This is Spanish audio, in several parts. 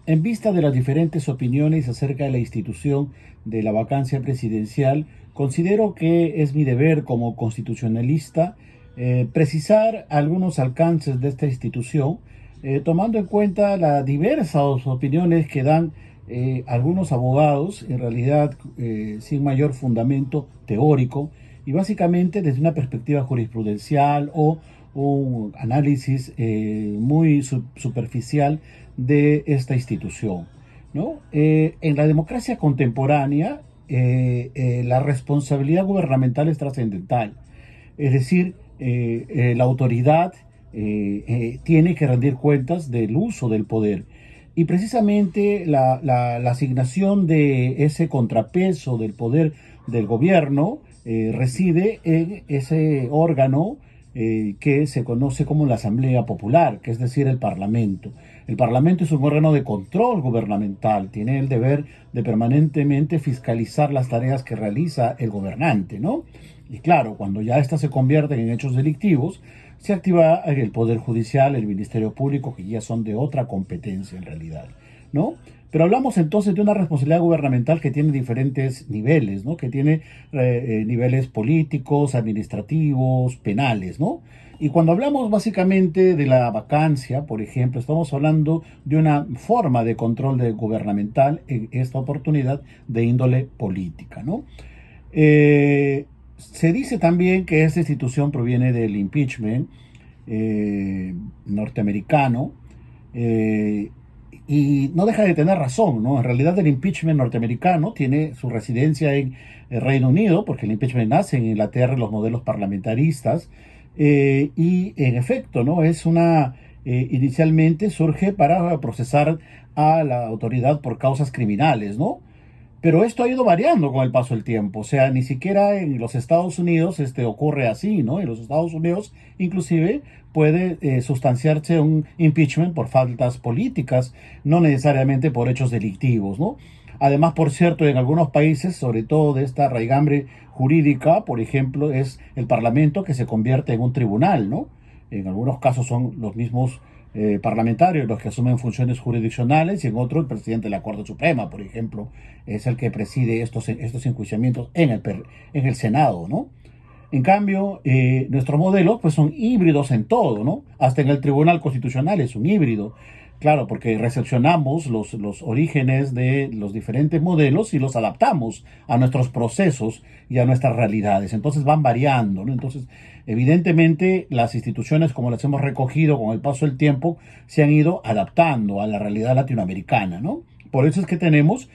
En vista de las diferentes opiniones acerca de la institución de la vacancia presidencial, considero que es mi deber como constitucionalista precisar algunos alcances de esta institución, tomando en cuenta las diversas opiniones que dan algunos abogados, en realidad sin mayor fundamento teórico, y básicamente desde una perspectiva jurisprudencial o un análisis muy superficial de esta institución, ¿no? En la democracia contemporánea, la responsabilidad gubernamental es trascendental. Es decir, la autoridad tiene que rendir cuentas del uso del poder. Y precisamente la asignación de ese contrapeso del poder del gobierno reside en ese órgano que se conoce como la Asamblea Popular, que es decir, el Parlamento. El Parlamento es un órgano de control gubernamental, tiene el deber de permanentemente fiscalizar las tareas que realiza el gobernante, ¿no? Y claro, cuando ya éstas se convierten en hechos delictivos, se activa el Poder Judicial, el Ministerio Público, que ya son de otra competencia en realidad, ¿no? Pero hablamos entonces de una responsabilidad gubernamental que tiene diferentes niveles, ¿no? Que tiene niveles políticos, administrativos, penales, ¿no? Y cuando hablamos básicamente de la vacancia, por ejemplo, estamos hablando de una forma de control gubernamental en esta oportunidad de índole política, ¿no? Se dice también que esta institución proviene del impeachment norteamericano, eh, y no deja de tener razón, ¿no? En realidad el impeachment norteamericano tiene su residencia en el Reino Unido, porque el impeachment nace en Inglaterra en los modelos parlamentaristas, y en efecto, ¿no? Inicialmente surge para procesar a la autoridad por causas criminales, ¿no? Pero esto ha ido variando con el paso del tiempo, o sea, ni siquiera en los Estados Unidos ocurre así, ¿no? En los Estados Unidos inclusive puede sustanciarse un impeachment por faltas políticas, no necesariamente por hechos delictivos, ¿no? Además, por cierto, en algunos países, sobre todo de esta raigambre jurídica, por ejemplo, es el Parlamento que se convierte en un tribunal, ¿no? En algunos casos son los mismos parlamentarios los que asumen funciones jurisdiccionales y en otro el presidente de la Corte Suprema, por ejemplo, es el que preside estos enjuiciamientos en el Senado, ¿no? En cambio, nuestros modelos pues son híbridos en todo, ¿no? Hasta en el Tribunal Constitucional es un híbrido. Claro, porque recepcionamos los orígenes de los diferentes modelos y los adaptamos a nuestros procesos y a nuestras realidades. Entonces van variando, ¿no? Entonces, evidentemente, las instituciones, como las hemos recogido con el paso del tiempo, se han ido adaptando a la realidad latinoamericana, ¿no? Por eso es que tenemos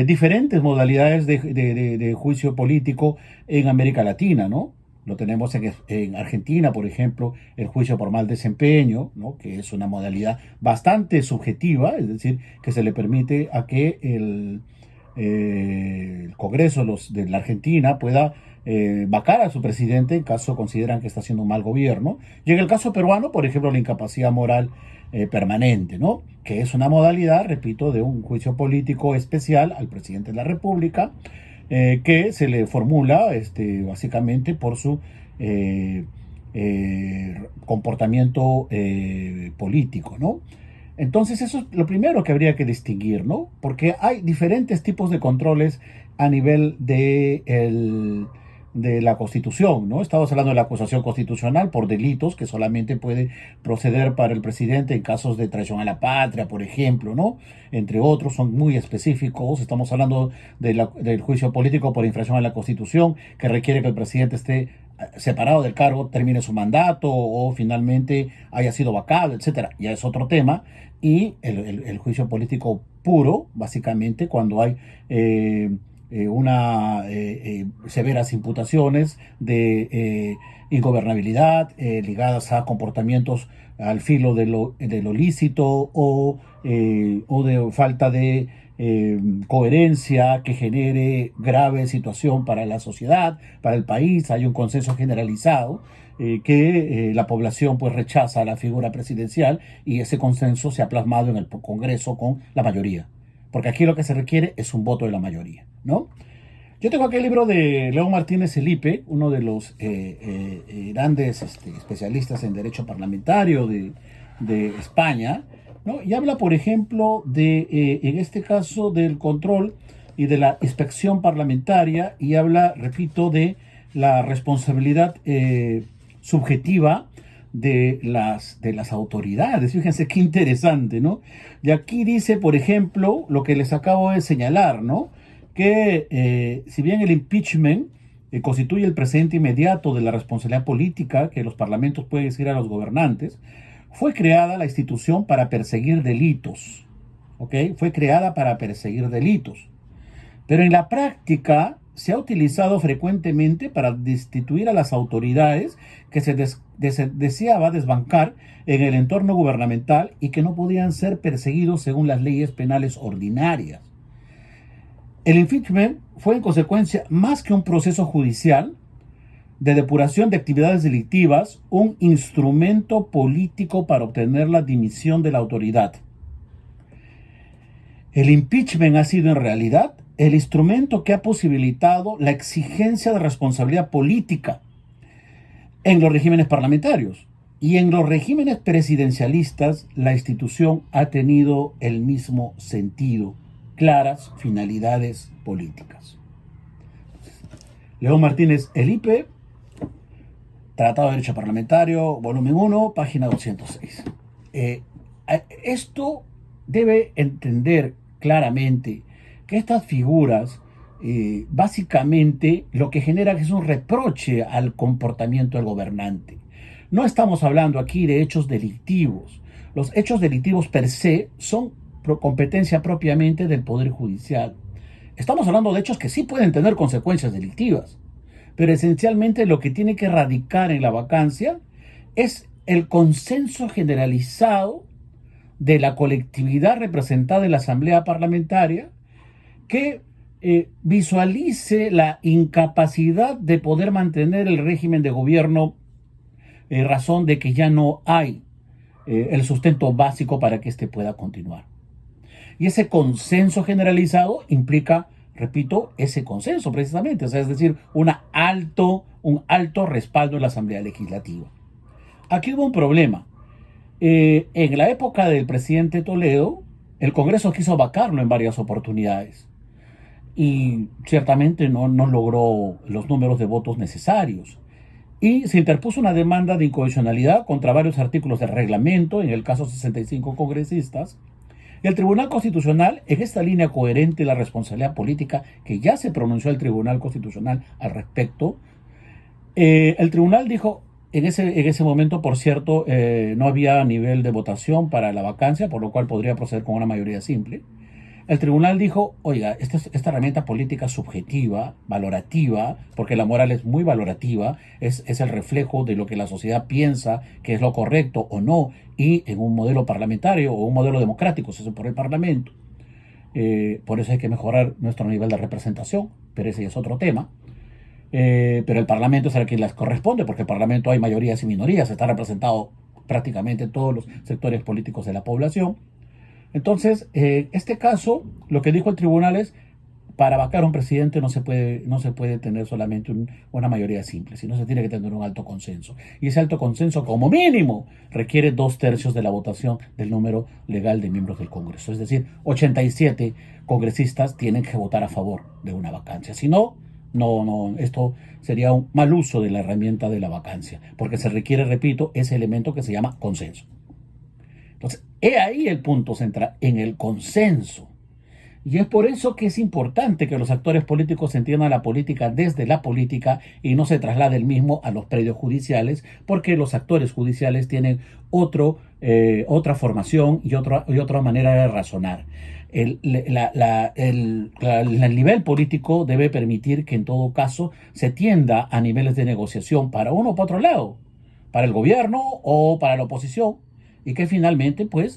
diferentes modalidades de juicio político en América Latina, ¿no? Lo tenemos en Argentina, por ejemplo, el juicio por mal desempeño, ¿no? Que es una modalidad bastante subjetiva, es decir, que se le permite a que el Congreso de la Argentina pueda vacar a su presidente en caso consideran que está haciendo un mal gobierno. Y en el caso peruano, por ejemplo, la incapacidad moral permanente, ¿no? Que es una modalidad, repito, de un juicio político especial al presidente de la República, que se le formula básicamente por su comportamiento político, ¿no? Entonces eso es lo primero que habría que distinguir, ¿no? Porque hay diferentes tipos de controles a nivel de la Constitución, ¿no? Estamos hablando de la acusación constitucional por delitos que solamente puede proceder para el presidente en casos de traición a la patria, por ejemplo, ¿no? Entre otros, son muy específicos. Estamos hablando del juicio político por infracción a la Constitución, que requiere que el presidente esté separado del cargo, termine su mandato o finalmente haya sido vacado, etcétera. Ya es otro tema. Y el juicio político puro, básicamente, cuando hay severas imputaciones de ingobernabilidad ligadas a comportamientos al filo de lo lícito o de falta de coherencia que genere grave situación para la sociedad, para el país. Hay un consenso generalizado que la población pues rechaza la figura presidencial y ese consenso se ha plasmado en el Congreso con la mayoría. Porque aquí lo que se requiere es un voto de la mayoría, ¿no? Yo tengo aquí el libro de León Martínez Felipe, uno de los grandes especialistas en derecho parlamentario de España, ¿no? Y habla, por ejemplo, en este caso, del control y de la inspección parlamentaria, y habla, repito, de la responsabilidad subjetiva de las autoridades. Fíjense qué interesante, ¿no? Y aquí dice, por ejemplo, lo que les acabo de señalar, ¿no? Que si bien el impeachment constituye el precedente inmediato de la responsabilidad política que los parlamentos pueden exigir a los gobernantes, fue creada la institución para perseguir delitos, ¿ok? Fue creada para perseguir delitos. Pero en la práctica se ha utilizado frecuentemente para destituir a las autoridades que deseaba desbancar en el entorno gubernamental y que no podían ser perseguidos según las leyes penales ordinarias. El impeachment fue en consecuencia más que un proceso judicial de depuración de actividades delictivas, un instrumento político para obtener la dimisión de la autoridad. El impeachment ha sido en realidad el instrumento que ha posibilitado la exigencia de responsabilidad política en los regímenes parlamentarios. Y en los regímenes presidencialistas, la institución ha tenido el mismo sentido, claras finalidades políticas. León Martínez, el IP, Tratado de Derecho Parlamentario, volumen 1, página 206. Esto debe entender claramente que estas figuras básicamente lo que generan es un reproche al comportamiento del gobernante. No estamos hablando aquí de hechos delictivos. Los hechos delictivos per se son competencia propiamente del Poder Judicial. Estamos hablando de hechos que sí pueden tener consecuencias delictivas, pero esencialmente lo que tiene que radicar en la vacancia es el consenso generalizado de la colectividad representada en la Asamblea Parlamentaria que visualice la incapacidad de poder mantener el régimen de gobierno en razón de que ya no hay el sustento básico para que éste pueda continuar. Y ese consenso generalizado implica, repito, ese consenso precisamente, o sea, es decir, un alto respaldo en la Asamblea Legislativa. Aquí hubo un problema. En la época del presidente Toledo, el Congreso quiso vacarlo en varias oportunidades y ciertamente no logró los números de votos necesarios. Y se interpuso una demanda de inconstitucionalidad contra varios artículos del reglamento, en el caso 65 congresistas. Y el Tribunal Constitucional, en esta línea coherente de la responsabilidad política que ya se pronunció el Tribunal Constitucional al respecto, el tribunal dijo, en ese momento, por cierto, no había nivel de votación para la vacancia, por lo cual podría proceder con una mayoría simple. El tribunal dijo, oiga, esta herramienta política subjetiva, valorativa, porque la moral es muy valorativa, es el reflejo de lo que la sociedad piensa que es lo correcto o no, y en un modelo parlamentario o un modelo democrático se hace por el Parlamento. Por eso hay que mejorar nuestro nivel de representación, pero ese es otro tema. Pero el Parlamento es el que les corresponde, porque el Parlamento hay mayorías y minorías, está representado prácticamente todos los sectores políticos de la población. Entonces, este caso, lo que dijo el tribunal es, para vacar a un presidente no se puede tener solamente una mayoría simple, sino se tiene que tener un alto consenso. Y ese alto consenso, como mínimo, requiere 2/3 de la votación del número legal de miembros del Congreso. Es decir, 87 congresistas tienen que votar a favor de una vacancia. Si no, esto sería un mal uso de la herramienta de la vacancia, porque se requiere, repito, ese elemento que se llama consenso. Entonces, he ahí el punto central, en el consenso. Y es por eso que es importante que los actores políticos entiendan la política desde la política y no se traslade el mismo a los predios judiciales, porque los actores judiciales tienen otra formación y otra manera de razonar. El nivel político debe permitir que en todo caso se tienda a niveles de negociación para uno o para otro lado, para el gobierno o para la oposición, y que finalmente pues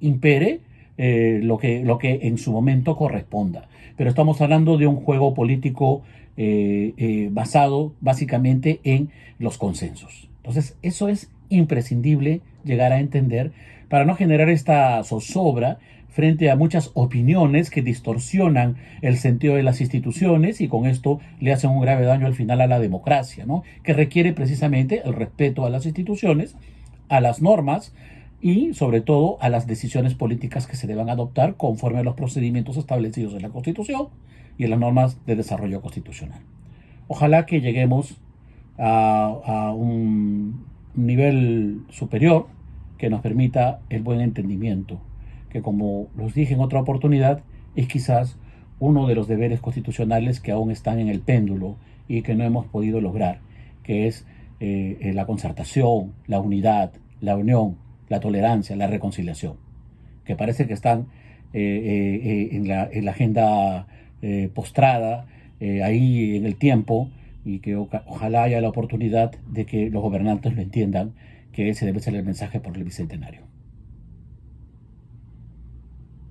impere lo que en su momento corresponda. Pero estamos hablando de un juego político basado básicamente en los consensos. Entonces eso es imprescindible llegar a entender para no generar esta zozobra frente a muchas opiniones que distorsionan el sentido de las instituciones y con esto le hacen un grave daño al final a la democracia, ¿no? Que requiere precisamente el respeto a las instituciones, a las normas y sobre todo a las decisiones políticas que se deban adoptar conforme a los procedimientos establecidos en la Constitución y en las normas de desarrollo constitucional. Ojalá que lleguemos a un nivel superior que nos permita el buen entendimiento, que como los dije en otra oportunidad, es quizás uno de los deberes constitucionales que aún están en el péndulo y que no hemos podido lograr, que es la concertación, la unidad, la unión, la tolerancia, la reconciliación, que parece que están en la agenda postrada, ahí en el tiempo, y que ojalá haya la oportunidad de que los gobernantes lo entiendan, que ese debe ser el mensaje por el Bicentenario.